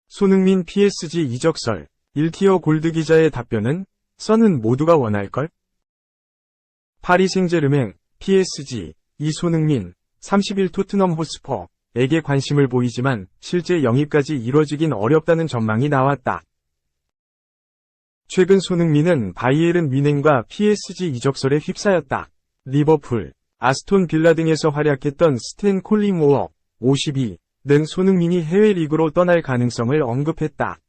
손흥민 PSG 이적설, 1티어 골드 기자의 답변은, 선은 모두가 원할걸? 파리 생제르맹, PSG, 이 손흥민, 31 토트넘 호스퍼에게 관심을 보이지만 실제 영입까지 이뤄지긴 어렵다는 전망이 나왔다. 최근 손흥민은 바이에른 뮌헨과 PSG 이적설에 휩싸였다. 리버풀, 아스톤 빌라 등에서 활약했던 스탠 콜링우어, 52는 손흥민이 해외 리그로 떠날 가능성을 언급했다.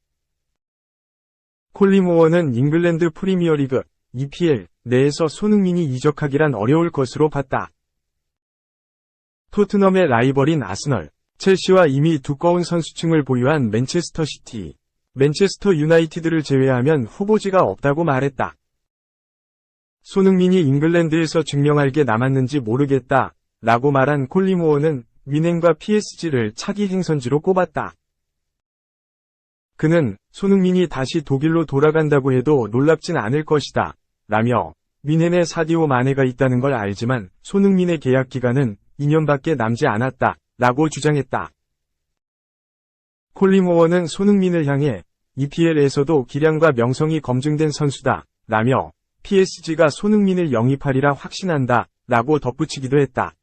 콜링우어는 잉글랜드 프리미어리그, EPL 내에서 손흥민이 이적하기란 어려울 것으로 봤다. 토트넘의 라이벌인 아스널, 첼시와 이미 두꺼운 선수층을 보유한 맨체스터 시티, 맨체스터 유나이티드를 제외하면 후보지가 없다고 말했다. 손흥민이 잉글랜드에서 증명할 게 남았는지 모르겠다 라고 말한 콜링우어는 뮌헨과 PSG를 차기 행선지로 꼽았다. 그는 손흥민이 다시 독일로 돌아간다고 해도 놀랍진 않을 것이다 라며 뮌헨에 사디오 마네가 있다는 걸 알지만 손흥민의 계약 기간은 2년밖에 남지 않았다 라고 주장했다. 콜링우어는 손흥민을 향해 EPL에서도 기량과 명성이 검증된 선수다 라며 PSG가 손흥민을 영입하리라 확신한다 라고 덧붙이기도 했다.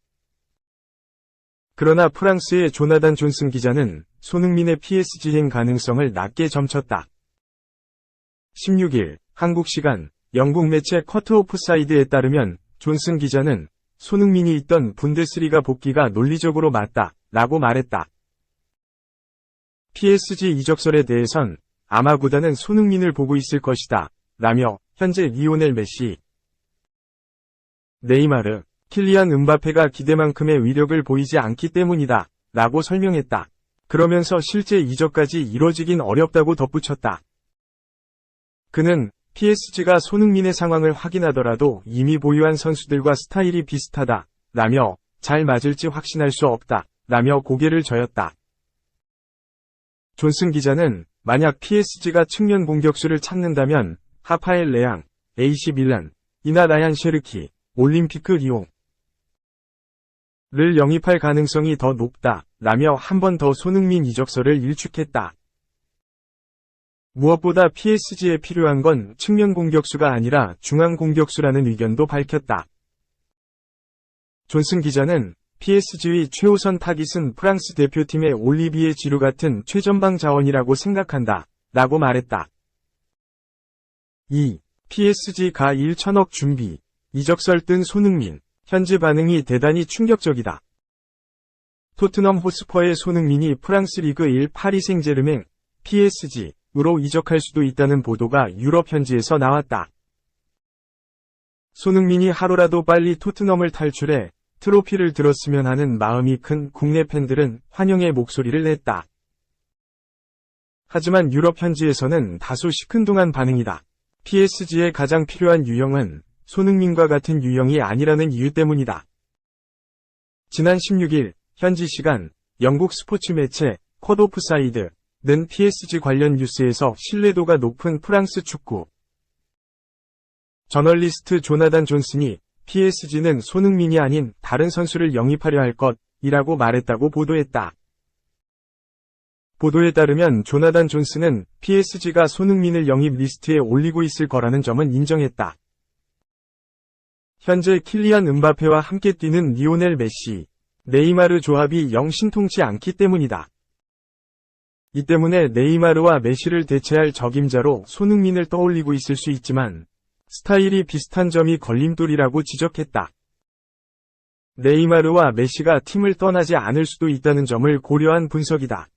그러나 프랑스의 조나단 존슨 기자는 손흥민의 PSG행 가능성을 낮게 점쳤다. 16일 한국 시간 영국 매체 커트 오프 사이드에 따르면 존슨 기자는 손흥민이 있던 분데스리가 복귀가 논리적으로 맞다 라고 말했다. PSG 이적설에 대해선 아마 구단은 손흥민을 보고 있을 것이다 라며 현재 리오넬 메시, 네이마르, 킬리안 음바페가 기대만큼의 위력을 보이지 않기 때문이다 라고 설명했다. 그러면서 실제 이적까지 이뤄지긴 어렵다고 덧붙였다. 그는 PSG가 손흥민의 상황을 확인하더라도 이미 보유한 선수들과 스타일이 비슷하다 라며 잘 맞을지 확신할 수 없다 라며 고개를 저었다. 존슨 기자는 만약 PSG가 측면 공격수를 찾는다면 하파엘 레앙, AC 밀란, 이나 라얀 셰르키, 올림피크 리옹 를 영입할 가능성이 더 높다 라며 한 번 더 손흥민 이적설을 일축했다. 무엇보다 PSG에 필요한 건 측면 공격수가 아니라 중앙 공격수라는 의견도 밝혔다. 존슨 기자는 PSG의 최우선 타깃은 프랑스 대표팀의 올리비에 지루 같은 최전방 자원이라고 생각한다 라고 말했다. 2. PSG가 1천억 준비, 이적설 뜬 손흥민, 현지 반응이 대단히 충격적이다. 토트넘 호스퍼의 손흥민이 프랑스 리그 1 파리 생제르맹, PSG로 이적할 수도 있다는 보도가 유럽 현지에서 나왔다. 손흥민이 하루라도 빨리 토트넘을 탈출해 트로피를 들었으면 하는 마음이 큰 국내 팬들은 환영의 목소리를 냈다. 하지만 유럽 현지에서는 다소 시큰둥한 반응이다. PSG에 가장 필요한 유형은 손흥민과 같은 유형이 아니라는 이유 때문이다. 지난 16일 현지 시간 영국 스포츠 매체 컷 오프 사이드는 PSG 관련 뉴스에서 신뢰도가 높은 프랑스 축구 저널리스트 조나단 존슨이 PSG는 손흥민이 아닌 다른 선수를 영입하려 할 것이라고 말했다고 보도했다. 보도에 따르면 조나단 존슨은 PSG가 손흥민을 영입 리스트에 올리고 있을 거라는 점은 인정했다. 현재 킬리안 음바페와 함께 뛰는 리오넬 메시, 네이마르 조합이 영 신통치 않기 때문이다. 이 때문에 네이마르와 메시를 대체할 적임자로 손흥민을 떠올리고 있을 수 있지만 스타일이 비슷한 점이 걸림돌이라고 지적했다. 네이마르와 메시가 팀을 떠나지 않을 수도 있다는 점을 고려한 분석이다.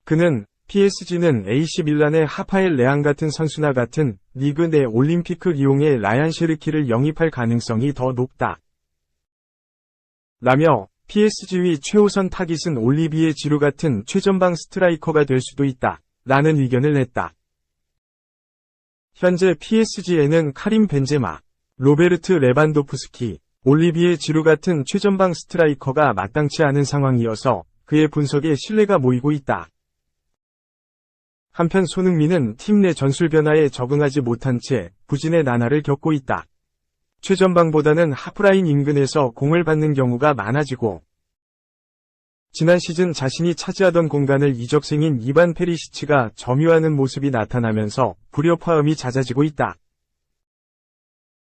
그는 PSG는 AC 밀란의 하파엘 레앙 같은 선수나 같은 리그 내 올림피크 리옹의 라얀 셰르키를 영입할 가능성이 더 높다. 라며 PSG의 최우선 타깃은 올리비에 지루 같은 최전방 스트라이커가 될 수도 있다. 라는 의견을 냈다. 현재 PSG에는 카림 벤제마, 로베르트 레반도프스키, 올리비에 지루 같은 최전방 스트라이커가 마땅치 않은 상황이어서 그의 분석에 신뢰가 모이고 있다. 한편 손흥민은 팀 내 전술 변화에 적응하지 못한 채 부진의 나날을 겪고 있다. 최전방보다는 하프라인 인근에서 공을 받는 경우가 많아지고 지난 시즌 자신이 차지하던 공간을 이적생인 이반 페리시치가 점유하는 모습이 나타나면서 불협화음이 잦아지고 있다.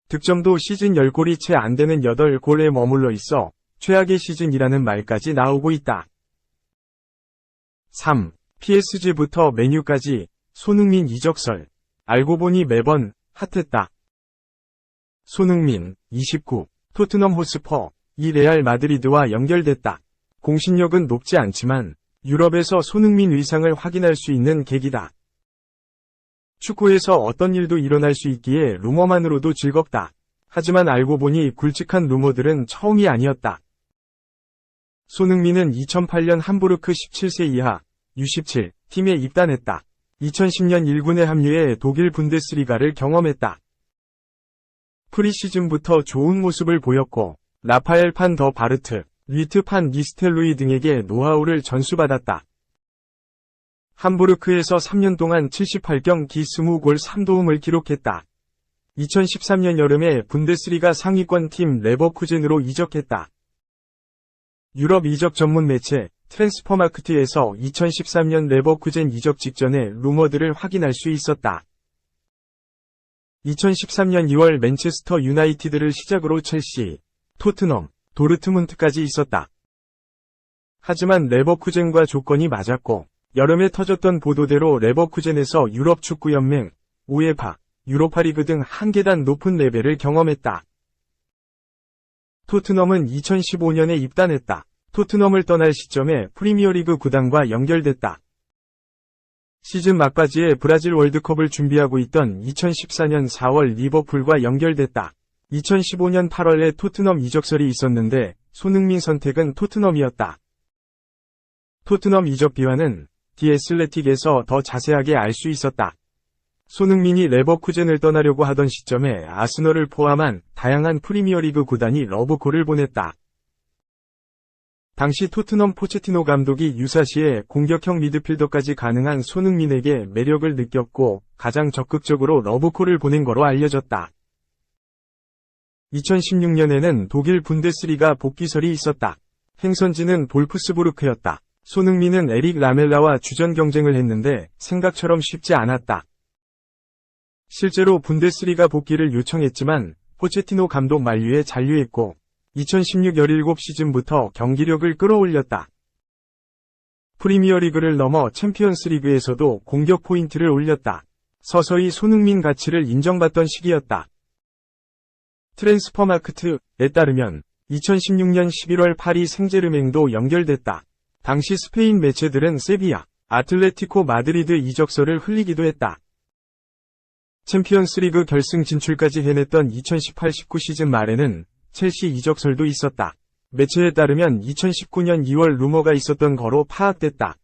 득점도 시즌 10골이 채 안 되는 8골에 머물러 있어 최악의 시즌이라는 말까지 나오고 있다. 3. PSG부터 맨유까지 손흥민 이적설. 알고 보니 매번 핫했다. 손흥민, 29, 토트넘 호스퍼, 이 레알 마드리드와 연결됐다. 공신력은 높지 않지만 유럽에서 손흥민 위상을 확인할 수 있는 계기다. 축구에서 어떤 일도 일어날 수 있기에 루머만으로도 즐겁다. 하지만 알고 보니 굵직한 루머들은 처음이 아니었다. 손흥민은 2008년 함부르크 17세 이하 U17 팀에 입단했다. 2010년 1군에 합류해 독일 분데스리가를 경험했다. 프리시즌부터 좋은 모습을 보였고 라파엘 판 더 바르트, 리트 판 니스텔로이 등에게 노하우를 전수받았다. 함부르크에서 3년 동안 78경기 20골 3도움을 기록했다. 2013년 여름에 분데스리가 상위권 팀 레버쿠젠으로 이적했다. 유럽 이적 전문 매체 트랜스퍼마크트에서 2013년 레버쿠젠 이적 직전의 루머들을 확인할 수 있었다. 2013년 2월 맨체스터 유나이티드를 시작으로 첼시, 토트넘, 도르트문트까지 있었다. 하지만 레버쿠젠과 조건이 맞았고 여름에 터졌던 보도대로 레버쿠젠에서 유럽 축구연맹, 우에파, 유로파리그 등 한 계단 높은 레벨을 경험했다. 토트넘은 2015년에 입단했다. 토트넘을 떠날 시점에 프리미어리그 구단과 연결됐다. 시즌 막바지에 브라질 월드컵을 준비하고 있던 2014년 4월 리버풀과 연결됐다. 2015년 8월에 토트넘 이적설이 있었는데 손흥민 선택은 토트넘이었다. 토트넘 이적 비화는 디 애슬레틱에서 더 자세하게 알 수 있었다. 손흥민이 레버쿠젠을 떠나려고 하던 시점에 아스널을 포함한 다양한 프리미어리그 구단이 러브콜을 보냈다. 당시 토트넘 포체티노 감독이 유사시에 공격형 미드필더까지 가능한 손흥민에게 매력을 느꼈고 가장 적극적으로 러브콜을 보낸 거로 알려졌다. 2016년에는 독일 분데스리가 복귀설이 있었다. 행선지는 볼프스부르크였다. 손흥민은 에릭 라멜라와 주전 경쟁을 했는데 생각처럼 쉽지 않았다. 실제로 분데스리가 복귀를 요청했지만 포체티노 감독 만류에 잔류했고 2016-17 시즌부터 경기력을 끌어올렸다. 프리미어리그를 넘어 챔피언스리그에서도 공격 포인트를 올렸다. 서서히 손흥민 가치를 인정받던 시기였다. 트랜스퍼마크트에 따르면 2016년 11월 파리 생제르맹도 연결됐다. 당시 스페인 매체들은 세비야, 아틀레티코 마드리드 이적설을 흘리기도 했다. 챔피언스리그 결승 진출까지 해냈던 2018-19 시즌 말에는 첼시 이적설도 있었다. 매체에 따르면 2019년 2월 루머가 있었던 거로 파악됐다.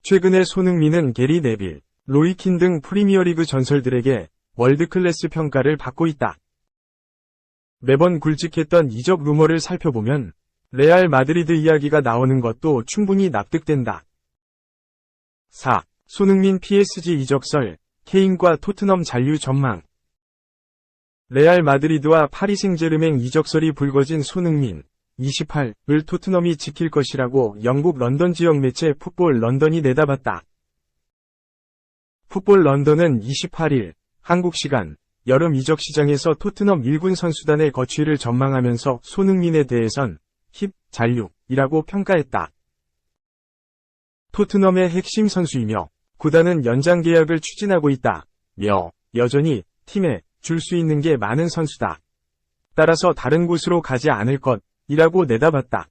최근에 손흥민은 게리 네빌, 로이킨 등 프리미어리그 전설들에게 월드클래스 평가를 받고 있다. 매번 굵직했던 이적 루머를 살펴보면 레알 마드리드 이야기가 나오는 것도 충분히 납득된다. 4. 손흥민 PSG 이적설, 케인과 토트넘 잔류 전망. 레알 마드리드와 파리 생제르맹 이적설이 불거진 손흥민, 28을 토트넘이 지킬 것이라고 영국 런던 지역 매체 풋볼 런던이 내다봤다. 풋볼 런던은 28일, 한국 시간, 여름 이적 시장에서 토트넘 1군 선수단의 거취를 전망하면서 손흥민에 대해선 힙, 잔류이라고 평가했다. 토트넘의 핵심 선수이며 구단은 연장 계약을 추진하고 있다며 여전히 팀에 줄 수 있는 게 많은 선수다. 따라서 다른 곳으로 가지 않을 것이라고 내다봤다.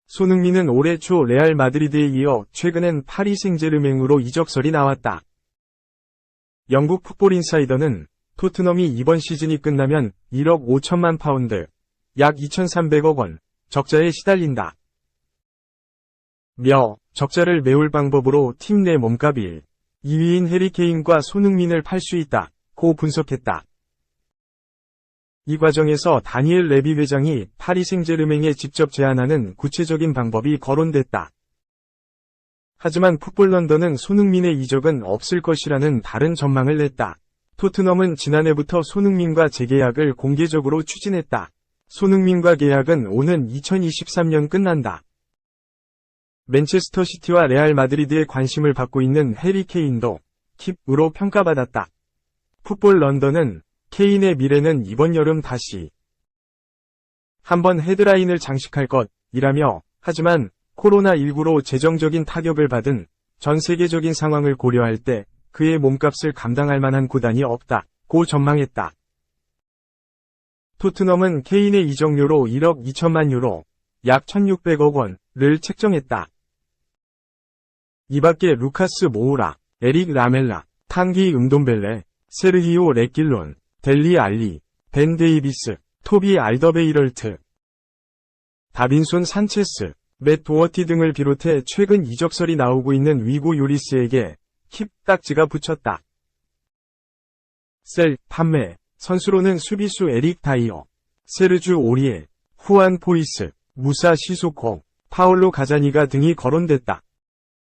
손흥민은 올해 초 레알 마드리드에 이어 최근엔 파리 생제르맹으로 이적설이 나왔다. 영국 풋볼 인사이더는 토트넘이 이번 시즌이 끝나면 1억 5천만 파운드, 약 2,300억 원, 적자에 시달린다. 적자를 메울 방법으로 팀 내 몸값 1, 2위인 해리 케인과 손흥민을 팔 수 있다. 고 분석했다. 이 과정에서 다니엘 레비 회장이 파리 생제르맹에 직접 제안하는 구체적인 방법이 거론됐다. 하지만 풋볼 런던은 손흥민의 이적은 없을 것이라는 다른 전망을 냈다. 토트넘은 지난해부터 손흥민과 재계약을 공개적으로 추진했다. 손흥민과 계약은 오는 2023년 끝난다. 맨체스터 시티와 레알 마드리드의 관심을 받고 있는 해리 케인도 킵으로 평가받았다. 풋볼 런던은 케인의 미래는 이번 여름 다시 한번 헤드라인을 장식할 것이라며, 하지만 코로나19로 재정적인 타격을 받은 전 세계적인 상황을 고려할 때 그의 몸값을 감당할 만한 구단이 없다고 전망했다. 토트넘은 케인의 이적료로 1억 2천만 유로, 약 1,600억 원을 책정했다. 이 밖에 루카스 모우라, 에릭 라멜라, 탕기 음돈벨레, 세르히오 레길론, 델리 알리, 벤 데이비스, 토비 알더베이럴트, 다빈손 산체스, 맷 도어티 등을 비롯해 최근 이적설이 나오고 있는 위고 요리스에게 킵 딱지가 붙였다. 셀, 판매, 선수로는 수비수 에릭 다이어, 세르주 오리에, 후안 포이스, 무사 시소코, 파올로 가자니가 등이 거론됐다.